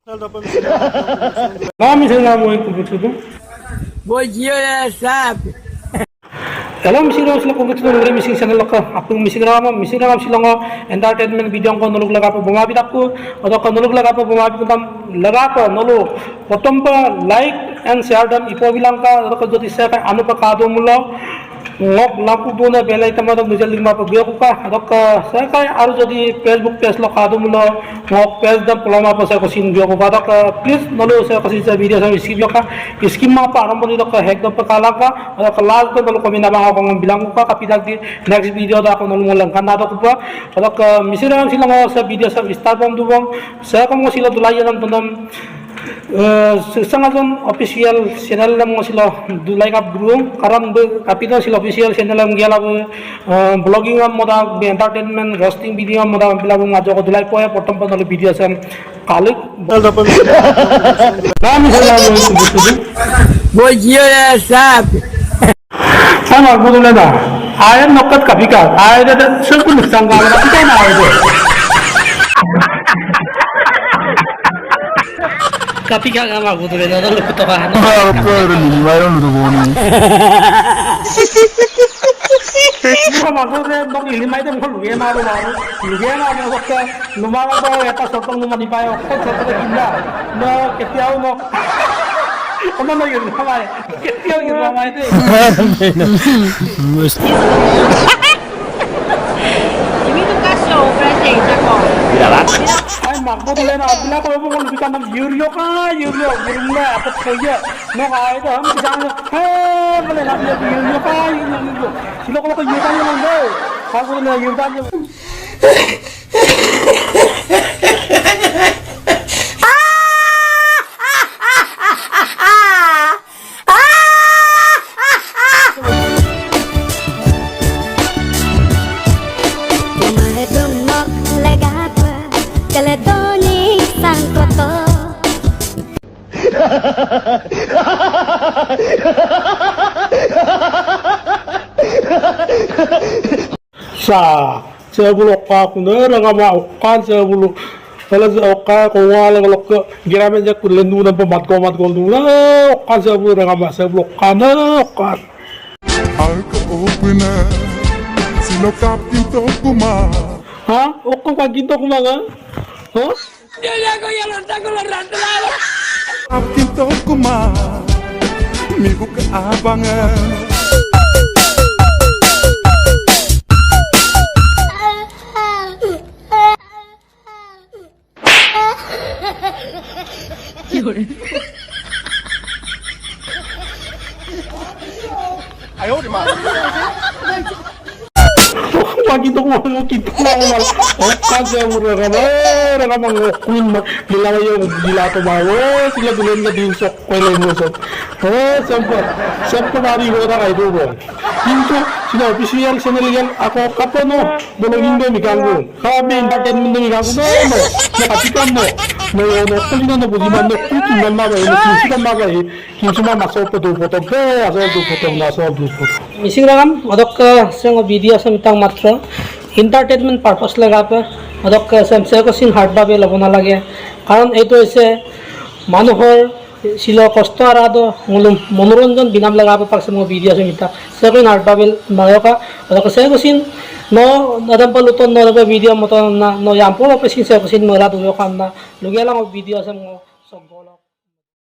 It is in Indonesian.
Kami sila mo yung kubutsudo. Bom dia, sabe? Alam misira sila kubutsudo ngari mising channel ka. Apung misira sila nga entertainment video ko nulog laga pa bumabit ako. Odo ka nulog laga pa bumabit ko tam laga pa nulog. Potom pa like and share dam ipo bilang ka odo ka jodi sa ano pa kado mulo. Ngok laku dona belai tamadog nujal lima pa biya ko ka adok sa kay aro jodi Facebook page lo kado mulo ngok page dam poloma pa sa ko sin biya ko adok please nolo sa kasi sa video sa skip ka skip ma pa aram boni dok hack dam pa kala ka adok last ko nolo kami na mga ko bilang ko ka kapidag di next video da ko nolo lang kan adok pa adok misira sila nga sa video sa start bam dubong sa ko mo sila dulayan ng tundam sangaton official channel lang mo sila dulay kap group karam kapito sila official channel lang gela vlogging am moda entertainment roasting video am moda bilabung ajo ko dulay po protom pa nolo video sam kalik nami sila mo subsudu Bom dia, sabe? sama budule da ayan nokat kapika ayan da sirkul sangga kita na ayo kapika nga budule da lo to ka ano pero ni mayon do boni magore dong ilimay dem ko luge na okka lumama ba eta sotong lumani payo ko soto kinda no ketiao no ono no yun kamay ketiao yun kamay de Ini tuh kaso berarti jago. ay magbudule na bila ko mo lugi ka ng yuryo burungla apat koya no kaya ito ham kisang he bale na yuryo ka yuryo sila ko ko yutan naman do ako na yutan sa bulok ka kuno nga maukan sa bulok wala sa oka kung wala ng lok giramen ja kulendunan pa mat ko dula okan sa bulok nga sa bulok ka na okan alko opena sino kapito kuma ha okko ka ginto kumaga ha kapito kuma minggu ke abangan ayo di mana pagi to mo kita mal okan sa bulok nga mang queen bilang yung dilato bawo sila bulen nga din sok kwele mo sok sampai mari ko na kay dugo কিন্তু sila official channel yan ako kapono bulogin do mikango kami entertainment do mikango no nakatikan no no kung no budiman no kuki mama ba no kinsi mama ba kinsi mama so po do foto ke aso do foto na so do foto mising ragam odok sang video sa mitang matra entertainment purpose laga pa odok samse ko sin hard babe labona lage karon eto hoise মানুহৰ sila কষ্ট আৰাদো মনোৰঞ্জন বিনাম লাগাব পাৰছে মই ভিডিঅ' সমিতা সেকন heart bubble মায়কা আৰু সে কসিন ন আদম পালুতন ন ভিডিঅ' মত ন ইয়াম্পো অপেছিন সে কসিন মৰা দুয় কান্না লগেলা ভিডিঅ' আছে মই সব বলক